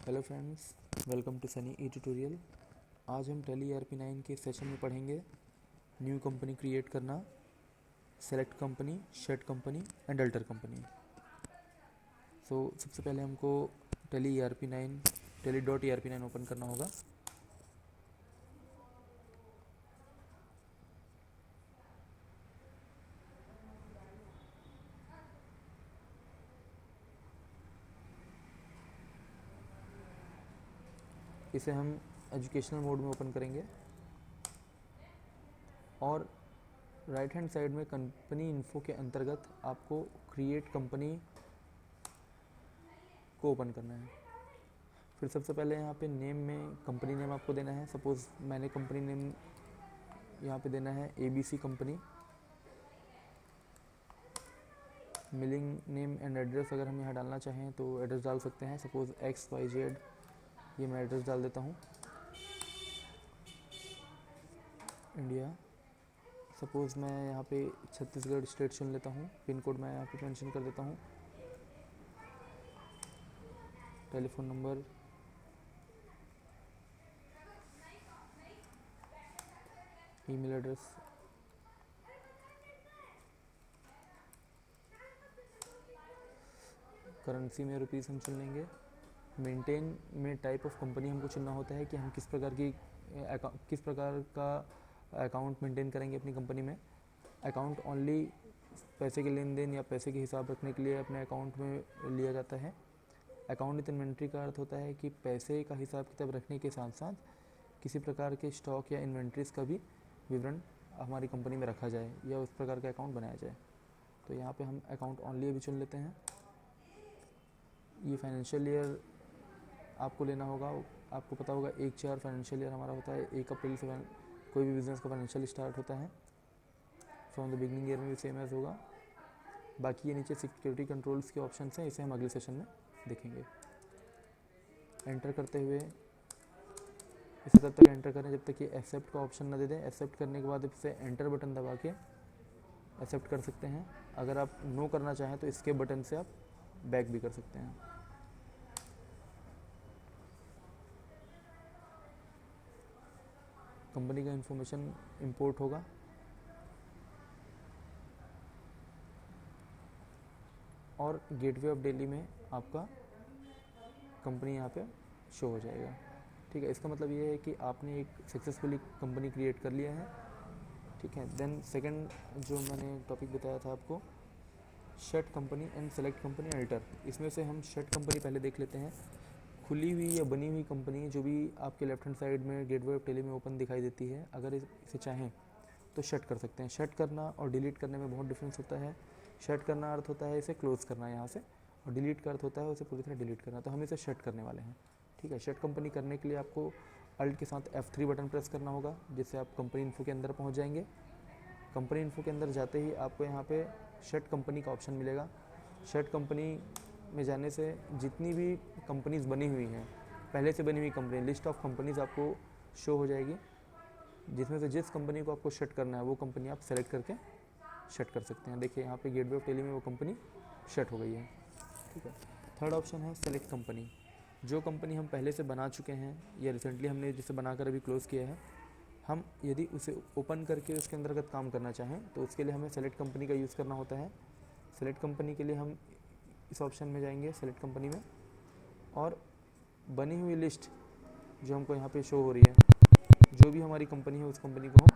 Hello friends, welcome to Sunny E tutorial. आज हम Tally ERP9 के सेशन में पढ़ेंगे न्यू कंपनी क्रिएट करना, select company, shut company and alter company. सबसे पहले हमको टैली.ERP9 ओपन करना होगा। इसे हम एजुकेशनल मोड में ओपन करेंगे और राइट हैंड साइड में कंपनी इन्फो के अंतर्गत आपको क्रिएट कंपनी को ओपन करना है। फिर सबसे पहले यहाँ पे नेम में कंपनी नेम आपको देना है। सपोज़ मैंने कंपनी नेम यहाँ पे देना है ABC company. Milling name and address अगर हम यहाँ डालना चाहें तो एड्रेस डाल सकते हैं। सपोज़ XYZ, ये मैं एड्रेस डाल देता हूँ, इंडिया। सपोज़ मैं यहाँ पे छत्तीसगढ़ स्टेट चुन लेता हूँ। पिन कोड मैं यहाँ पे मेंशन कर देता हूँ। Telephone number, email address, currency में रुपीस हम चुन लेंगे। मेंटेन में टाइप ऑफ कंपनी हमको चुनना होता है कि हम किस प्रकार का अकाउंट मेंटेन करेंगे अपनी कंपनी में। अकाउंट ओनली पैसे के लेन देन या पैसे के हिसाब रखने के लिए अपने अकाउंट में लिया जाता है। अकाउंट विद इन्वेंट्री का अर्थ होता है कि पैसे का हिसाब किताब रखने के साथ साथ किसी प्रकार के स्टॉक या इन्वेंट्रीज का भी विवरण हमारी कंपनी में रखा जाए या उस प्रकार का अकाउंट बनाया जाए। तो यहाँ पे हम अकाउंट ओनली अभी चुन लेते हैं। ये फाइनेंशियल ईयर आपको लेना होगा। आपको पता होगा 1/4 फाइनेंशियल ईयर हमारा होता है। 1 अप्रैल से कोई भी बिजनेस का फाइनेंशियल स्टार्ट होता है। फ्रॉम द बिगनिंग ईयर में भी सेम एज होगा। बाकी ये नीचे सिक्योरिटी कंट्रोल्स के ऑप्शन हैं, इसे हम अगले सेशन में देखेंगे। एंटर करते हुए इसे तब तक एंटर करें जब तक कि एक्सेप्ट का ऑप्शन ना दे दें। एक्सेप्ट करने के बाद इसे एंटर बटन दबा के एक्सेप्ट कर सकते हैं। अगर आप नो करना चाहें तो इसके बटन से आप बैक भी कर सकते हैं। कंपनी का इंफॉर्मेशन इंपोर्ट होगा। और गेटवे ऑफ दिल्ली में आपका कंपनी यहाँ पे शो हो जाएगा। ठीक है, इसका मतलब ये है कि आपने एक सक्सेसफुली कंपनी क्रिएट कर लिया है। ठीक है, देन सेकंड जो मैंने टॉपिक बताया था आपको, shut company and select company alter. इसमें से हम शेड कंपनी पहले देख लेते हैं। खुली हुई या बनी हुई कंपनी जो भी आपके लेफ्ट हैंड साइड में गेटवे ऑफ दिल्ली में ओपन दिखाई देती है, अगर इसे चाहें तो शट कर सकते हैं। शट करना और डिलीट करने में बहुत डिफरेंस होता है। शट करना अर्थ होता है इसे क्लोज करना यहाँ से, और डिलीट का अर्थ होता है उसे पूरी तरह डिलीट करना। तो हम इसे शट करने वाले हैं। ठीक है, शट कंपनी करने के लिए आपको अल्ट के साथ F3 बटन प्रेस करना होगा, जिससे आप कंपनी इन्फो के अंदर पहुँच जाएंगे। कंपनी इन्फो के अंदर जाते ही आपको यहाँ पे शट कंपनी का ऑप्शन मिलेगा। शट कंपनी में जाने से जितनी भी कंपनीज बनी हुई हैं, पहले से बनी हुई कंपनी, लिस्ट ऑफ कंपनीज आपको शो हो जाएगी, जिसमें से जिस कंपनी को आपको शट करना है वो कंपनी आप सेलेक्ट करके शट कर सकते हैं। देखिए यहाँ पे गेटवे ऑफ दिल्ली में वो कंपनी शट हो गई है। ठीक है, थर्ड ऑप्शन है सेलेक्ट कंपनी। जो कंपनी हम पहले से बना चुके हैं या रिसेंटली हमने जिसे बनाकर अभी क्लोज़ किया है, हम यदि उसे ओपन करके उसके अंतर्गत काम करना चाहें तो उसके लिए हमें सेलेक्ट कंपनी का यूज़ करना होता है। सेलेक्ट कंपनी के लिए हम इस ऑप्शन में जाएंगे, सेलेक्ट कंपनी में, और बनी हुई लिस्ट जो हमको यहाँ पे शो हो रही है, जो भी हमारी कंपनी है उस कंपनी को हम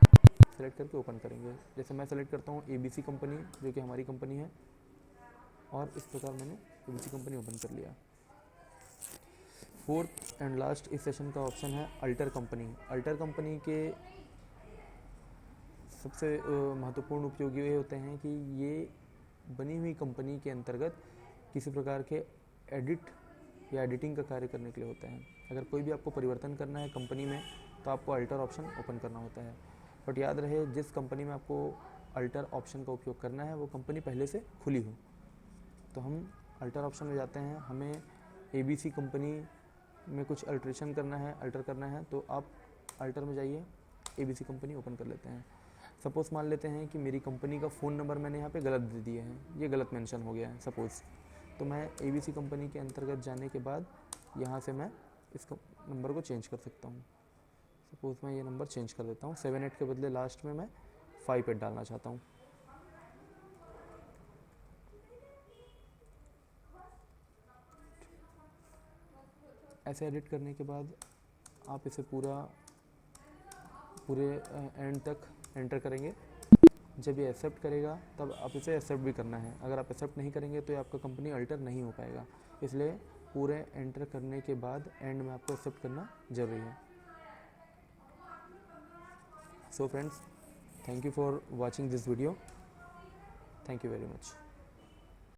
सेलेक्ट करके ओपन करेंगे। जैसे मैं सेलेक्ट करता हूँ ABC कंपनी, जो कि हमारी कंपनी है, और इस प्रकार मैंने ABC कंपनी ओपन कर लिया। फोर्थ एंड लास्ट इस सेशन का ऑप्शन है अल्टर कंपनी। अल्टर कंपनी के सबसे महत्वपूर्ण उपयोग ये होते हैं कि ये बनी हुई कंपनी के अंतर्गत किसी प्रकार के एडिट या एडिटिंग का कार्य करने के लिए होते हैं। अगर कोई भी आपको परिवर्तन करना है कंपनी में तो आपको अल्टर ऑप्शन ओपन करना होता है। बट याद रहे, जिस कंपनी में आपको अल्टर ऑप्शन का उपयोग करना है वो कंपनी पहले से खुली हो। तो हम अल्टर ऑप्शन में जाते हैं। हमें ABC कंपनी में कुछ अल्ट्रेशन करना है, अल्टर करना है, तो आप अल्टर में जाइए, ABC कंपनी ओपन कर लेते हैं। सपोज़ मान लेते हैं कि मेरी कंपनी का फ़ोन नंबर मैंने यहाँ पे गलत दे दिया है, ये गलत मेंशन हो गया है सपोज़। तो मैं ABC कंपनी के अंतर्गत जाने के बाद यहाँ से मैं इस नंबर को चेंज कर सकता हूँ। सपोज मैं ये नंबर चेंज कर देता हूँ, 78 के बदले लास्ट में मैं 58 डालना चाहता हूँ। ऐसे एडिट करने के बाद आप इसे पूरे एंड तक एंटर करेंगे। जब ये एक्सेप्ट करेगा तब आप इसे एक्सेप्ट भी करना है। अगर आप एक्सेप्ट नहीं करेंगे तो ये आपका कंपनी अल्टर नहीं हो पाएगा, इसलिए पूरे एंटर करने के बाद एंड में आपको एक्सेप्ट करना ज़रूरी है। So friends, thank you for watching this video. Thank you very much.